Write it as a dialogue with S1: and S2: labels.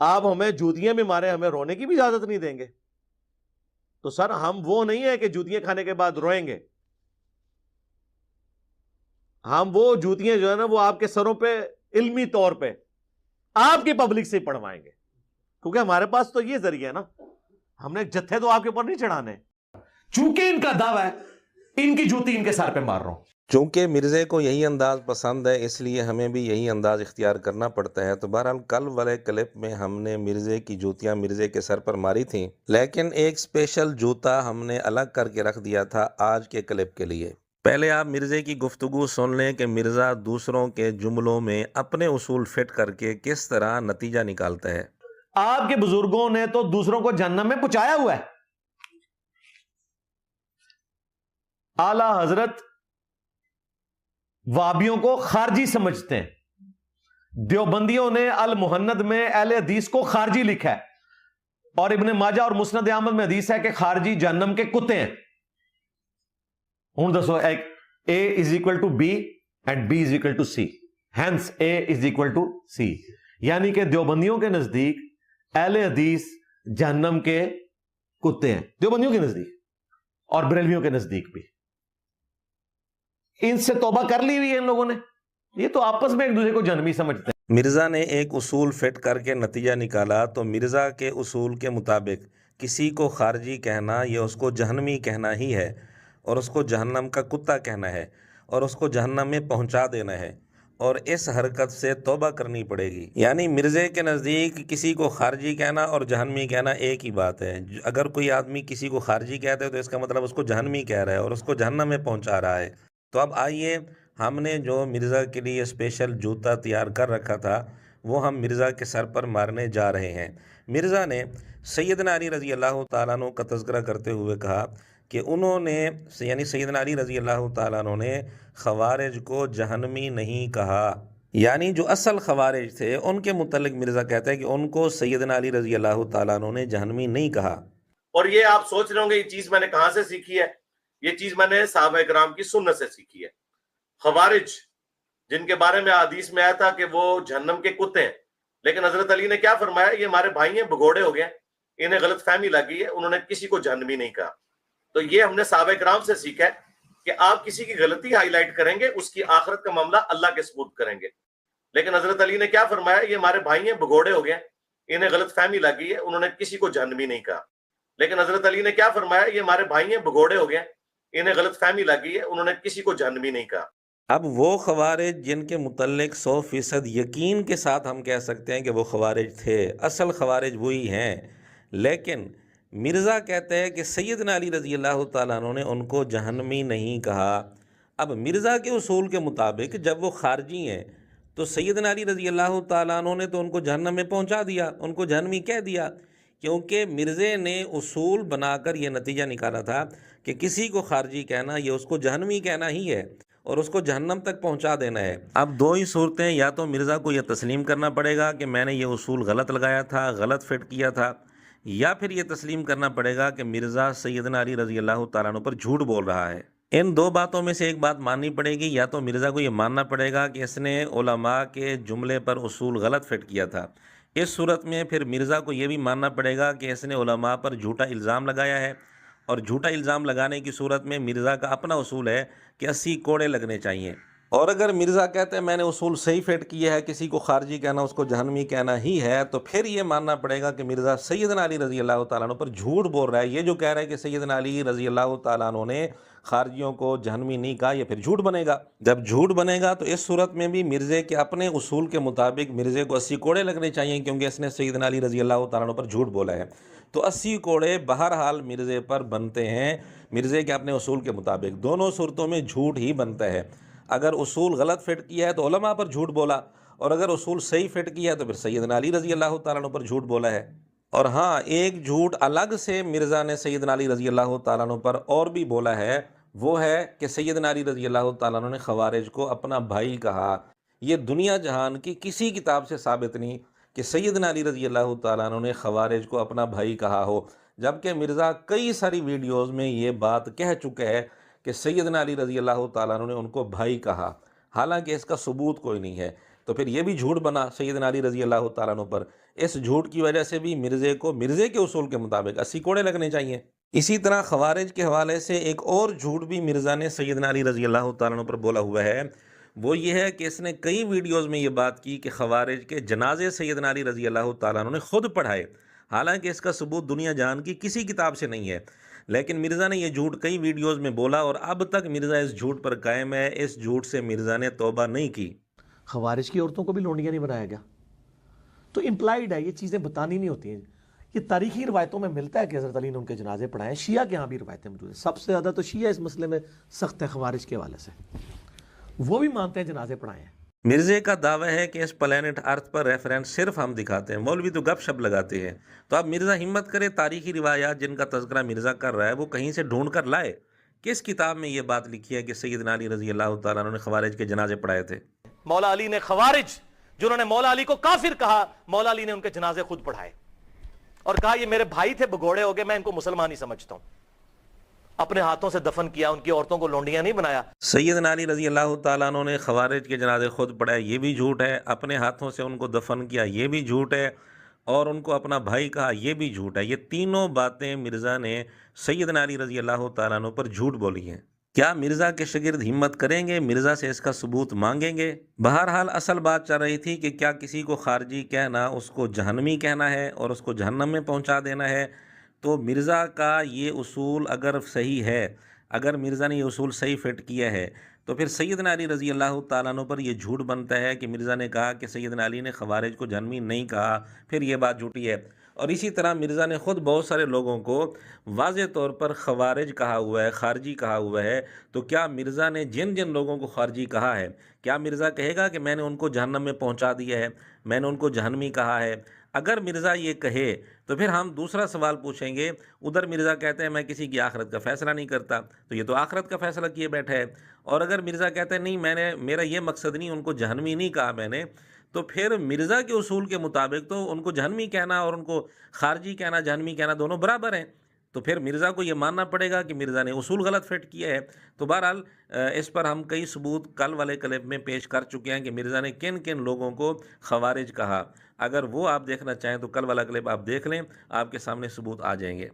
S1: آپ ہمیں جوتیاں بھی مارے ہمیں رونے کی بھی اجازت نہیں دیں گے؟ تو سر ہم وہ نہیں ہے کہ جوتیاں کھانے کے بعد روئیں گے. ہم وہ جوتیاں جو ہے نا وہ آپ کے سروں پہ علمی طور پہ آپ کی پبلک سے پڑھوائیں گے، کیونکہ ہمارے پاس تو یہ ذریعہ ہے نا، ہم نے جتھے تو آپ کے اوپر نہیں چڑھانے. چونکہ ان کا دعویٰ ہے ان کی جوتی ان کے سر پہ مار رہا ہوں.
S2: چونکہ مرزے کو یہی انداز پسند ہے اس لیے ہمیں بھی یہی انداز اختیار کرنا پڑتا ہے. تو بہرحال کل والے کلپ میں ہم نے مرزے کی جوتیاں مرزے کے سر پر ماری تھیں، لیکن ایک سپیشل جوتا ہم نے الگ کر کے رکھ دیا تھا آج کے کلپ کے لیے. پہلے آپ مرزے کی گفتگو سن لیں کہ مرزا دوسروں کے جملوں میں اپنے اصول فٹ کر کے کس طرح نتیجہ نکالتا ہے.
S1: آپ کے بزرگوں نے تو دوسروں کو جہنم میں پہنچایا ہوا ہے. اعلی حضرت وابیوں کو خارجی سمجھتے ہیں. دیوبندیوں نے المحند میں اہل حدیث کو خارجی لکھا ہے، اور ابن ماجہ اور مسند احمد میں حدیث ہے کہ خارجی جہنم کے کتے ہیں. ہوں دسو ایک A is equal to B and B is equal to C. Hence A is equal to C. یعنی کہ دیوبندیوں کے نزدیک اہل حدیث جہنم کے کتے ہیں، دیوبندیوں کے نزدیک اور بریلویوں کے نزدیک بھی. ان سے توبہ کر لی ہوئی ہے ان لوگوں نے، یہ تو آپس میں ایک دوسرے کو جہنمی سمجھتے ہیں.
S2: مرزا نے ایک اصول فٹ کر کے نتیجہ نکالا تو مرزا کے اصول کے مطابق کسی کو خارجی کہنا یہ اس کو جہنمی کہنا ہی ہے، اور اس کو جہنم کا کتا کہنا ہے، اور اس کو جہنم میں پہنچا دینا ہے، اور اس حرکت سے توبہ کرنی پڑے گی. یعنی مرزے کے نزدیک کسی کو خارجی کہنا اور جہنمی کہنا ایک ہی بات ہے. اگر کوئی آدمی کسی کو خارجی کہتا ہے تو اس کا مطلب اس کو جہنمی کہہ رہا ہے اور اس کو جہنم میں پہنچا رہا ہے. تو اب آئیے ہم نے جو مرزا کے لیے اسپیشل جوتا تیار کر رکھا تھا وہ ہم مرزا کے سر پر مارنے جا رہے ہیں. مرزا نے سیدنا علی رضی اللہ تعالیٰ عنہ کا تذکرہ کرتے ہوئے کہا کہ انہوں نے یعنی سیدنا علی رضی اللہ تعالیٰ عنہ نے خوارج کو جہنمی نہیں کہا. یعنی جو اصل خوارج تھے ان کے متعلق مرزا کہتا ہے کہ ان کو سیدنا علی رضی اللہ تعالیٰ عنہ نے جہنمی نہیں کہا.
S1: اور یہ آپ سوچ رہے ہوں گے یہ چیز میں نے کہاں سے سیکھی ہے؟ یہ چیز میں نے صحابہ کرام کی سنت سے سیکھی ہے. خوارج جن کے بارے میں حدیث میں آیا تھا کہ وہ جہنم کے کتے ہیں، لیکن حضرت علی نے کیا فرمایا؟ یہ ہمارے بھائی ہیں، بھگوڑے ہو گئے، انہیں غلط فہمی لگی ہے، انہوں نے کسی کو جہنمی نہیں کہا. تو یہ ہم نے صحابہ کرام سے سیکھا ہے کہ آپ کسی کی غلطی ہائی لائٹ کریں گے، اس کی آخرت کا معاملہ اللہ کے سپرد کریں گے. لیکن حضرت علی نے کیا فرمایا؟ یہ ہمارے بھائی ہیں، بھگوڑے ہو گئے، انہیں غلط فہمی لگی ہے، انہوں نے کسی کو جہنمی نہیں کہا. لیکن حضرت علی نے کیا فرمایا؟ یہ ہمارے بھائی ہیں، بھگوڑے ہو گئے، انہیں غلط فہمی لگی ہے، انہوں نے کسی کو جہنمی نہیں کہا.
S2: اب وہ خوارج جن کے متعلق 100% یقین کے ساتھ ہم کہہ سکتے ہیں کہ وہ خوارج تھے، اصل خوارج وہی ہیں، لیکن مرزا کہتے ہیں کہ سیدنا علی رضی اللہ تعالیٰ عنہ نے ان کو جہنمی نہیں کہا. اب مرزا کے اصول کے مطابق جب وہ خارجی ہیں تو سیدنا علی رضی اللہ تعالیٰ عنہ نے تو ان کو جہنم میں پہنچا دیا، ان کو جہنمی کہہ دیا، کیونکہ مرزے نے اصول بنا کر یہ نتیجہ نکالا تھا کہ کسی کو خارجی کہنا یہ اس کو جہنمی کہنا ہی ہے اور اس کو جہنم تک پہنچا دینا ہے. اب دو ہی صورتیں، یا تو مرزا کو یہ تسلیم کرنا پڑے گا کہ میں نے یہ اصول غلط لگایا تھا، غلط فٹ کیا تھا، یا پھر یہ تسلیم کرنا پڑے گا کہ مرزا سیدنا علی رضی اللہ تعالیٰ عنہ پر جھوٹ بول رہا ہے. ان دو باتوں میں سے ایک بات ماننی پڑے گی، یا تو مرزا کو یہ ماننا پڑے گا کہ اس نے علماء کے جملے پر اصول غلط فٹ کیا تھا. اس صورت میں پھر مرزا کو یہ بھی ماننا پڑے گا کہ اس نے علماء پر جھوٹا الزام لگایا ہے، اور جھوٹا الزام لگانے کی صورت میں مرزا کا اپنا اصول ہے کہ 80 کوڑے لگنے چاہیے. اور اگر مرزا کہتے ہیں میں نے اصول صحیح فٹ کیا ہے، کسی کو خارجی کہنا اس کو جہنمی کہنا ہی ہے، تو پھر یہ ماننا پڑے گا کہ مرزا سیدنا علی رضی اللہ تعالیٰ عنہ پر جھوٹ بول رہا ہے. یہ جو کہہ رہا ہے کہ سیدنا علی رضی اللہ تعالیٰ عنہ نے خارجیوں کو جہنمی نہیں کہا، یہ پھر جھوٹ بنے گا. جب جھوٹ بنے گا تو اس صورت میں بھی مرزے کے اپنے اصول کے مطابق مرزے کو 80 کوڑے لگنے چاہیے، کیونکہ اس نے سیدنا علی رضی اللہ تعالیٰ عنہ پر جھوٹ بولا ہے. تو 80 کوڑے بہرحال مرزے پر بنتے ہیں مرزے کے اپنے اصول کے مطابق. دونوں صورتوں میں جھوٹ ہی بنتا ہے. اگر اصول غلط فٹ کیا ہے تو علماء پر جھوٹ بولا، اور اگر اصول صحیح فٹ کیا ہے تو پھر سیدنا علی رضی اللہ تعالیٰ عنہ پر جھوٹ بولا ہے. اور ہاں، ایک جھوٹ الگ سے مرزا نے سیدنا علی رضی اللہ تعالیٰ عنہ پر اور بھی بولا ہے، وہ ہے کہ سیدنا علی رضی اللہ تعالیٰ عنہ نے خوارج کو اپنا بھائی کہا. یہ دنیا جہان کی کسی کتاب سے ثابت نہیں کہ سیدنا علی رضی اللہ تعالیٰ عنہ نے خوارج کو اپنا بھائی کہا ہو، جبکہ مرزا کئی ساری ویڈیوز میں یہ بات کہہ چکے ہے کہ سیدنا علی رضی اللہ تعالیٰ عنہ نے ان کو بھائی کہا، حالانکہ اس کا ثبوت کوئی نہیں ہے. تو پھر یہ بھی جھوٹ بنا سیدنا علی رضی اللہ تعالیٰ عنہ پر. اس جھوٹ کی وجہ سے بھی مرزے کو مرزے کے اصول کے مطابق 80 کوڑے لگنے چاہیے. اسی طرح خوارج کے حوالے سے ایک اور جھوٹ بھی مرزا نے سیدنا علی رضی اللہ تعالیٰ عنہ پر بولا ہوا ہے. وہ یہ ہے کہ اس نے کئی ویڈیوز میں یہ بات کی کہ خوارج کے جنازے سیدنا علی رضی اللہ تعالیٰ عنہ نے خود پڑھائے، حالانکہ اس کا ثبوت دنیا جہان کی کسی کتاب سے نہیں ہے. لیکن مرزا نے یہ جھوٹ کئی ویڈیوز میں بولا اور اب تک مرزا اس جھوٹ پر قائم ہے. اس جھوٹ سے مرزا نے توبہ نہیں کی.
S3: خوارج کی عورتوں کو بھی لونڈیاں نہیں بنایا گیا. تو امپلائیڈ ہے، یہ چیزیں بتانی نہیں ہوتی ہیں. یہ تاریخی روایتوں میں ملتا ہے کہ حضرت علی نے ان کے جنازے پڑھائے. شیعہ کے ہاں بھی روایتیں موجود ہیں. سب سے زیادہ تو شیعہ اس مسئلے میں سخت ہے خوارج کے حوالے سے، وہ بھی مانتے ہیں جنازے پڑھائے ہیں.
S2: مرزے کا دعویٰ ہے کہ اس پلانٹ ارتھ پر ریفرنس صرف ہم دکھاتے ہیں، مولوی تو گپ شپ لگاتے ہیں. تو اب مرزا ہمت کرے تاریخی روایات جن کا تذکرہ مرزا کر رہا ہے وہ کہیں سے ڈھونڈ کر لائے. کس کتاب میں یہ بات لکھی ہے کہ سیدنا علی رضی اللہ تعالیٰ عنہ نے خوارج کے جنازے پڑھائے تھے؟
S4: مولا علی نے خوارج جنہوں نے مولا علی کو کافر کہا، مولا علی نے ان کے جنازے خود پڑھائے اور کہا یہ میرے بھائی تھے، بگوڑے ہو گئے، میں ان کو مسلمان ہی سمجھتا ہوں. اپنے ہاتھوں سے دفن کیا، ان کی عورتوں کو لونڈیاں نہیں بنایا.
S2: سیدنا علی رضی اللہ تعالیٰ عنہ نے خوارج کے جنازے خود پڑھائے، یہ بھی جھوٹ ہے. اپنے ہاتھوں سے ان کو دفن کیا، یہ بھی جھوٹ ہے. اور ان کو اپنا بھائی کہا، یہ بھی جھوٹ ہے. یہ تینوں باتیں مرزا نے سیدنا علی رضی اللہ تعالیٰ عنہ پر جھوٹ بولی ہیں. کیا مرزا کے شاگرد ہمت کریں گے، مرزا سے اس کا ثبوت مانگیں گے؟ بہرحال اصل بات چل رہی تھی کہ کیا کسی کو خارجی کہنا اس کو جہنمی کہنا ہے اور اس کو جہنم میں پہنچا دینا ہے؟ تو مرزا کا یہ اصول اگر صحیح ہے، اگر مرزا نے یہ اصول صحیح فٹ کیا ہے تو پھر سیدنا علی رضی اللہ تعالیٰ عنہ پر یہ جھوٹ بنتا ہے کہ مرزا نے کہا کہ سیدنا علی نے خوارج کو جہنمی نہیں کہا، پھر یہ بات جھوٹی ہے. اور اسی طرح مرزا نے خود بہت سارے لوگوں کو واضح طور پر خوارج کہا ہوا ہے، خارجی کہا ہوا ہے. تو کیا مرزا نے جن جن لوگوں کو خارجی کہا ہے، کیا مرزا کہے گا کہ میں نے ان کو جہنم میں پہنچا دیا ہے، میں نے ان کو جہنمی کہا ہے؟ اگر مرزا یہ کہے تو پھر ہم دوسرا سوال پوچھیں گے. ادھر مرزا کہتے ہیں میں کسی کی آخرت کا فیصلہ نہیں کرتا، تو یہ تو آخرت کا فیصلہ کیے بیٹھا ہے. اور اگر مرزا کہتے ہیں نہیں، میرا یہ مقصد نہیں، ان کو جہنمی نہیں کہا میں نے، تو پھر مرزا کے اصول کے مطابق تو ان کو جہنمی کہنا اور ان کو خارجی کہنا، جہنمی کہنا دونوں برابر ہیں. تو پھر مرزا کو یہ ماننا پڑے گا کہ مرزا نے اصول غلط فٹ کیا ہے. تو بہرحال اس پر ہم کئی ثبوت کل والے کلپ میں پیش کر چکے ہیں کہ مرزا نے کن کن لوگوں کو خوارج کہا. اگر وہ آپ دیکھنا چاہیں تو کل والا کلپ آپ دیکھ لیں، آپ کے سامنے ثبوت آ جائیں گے.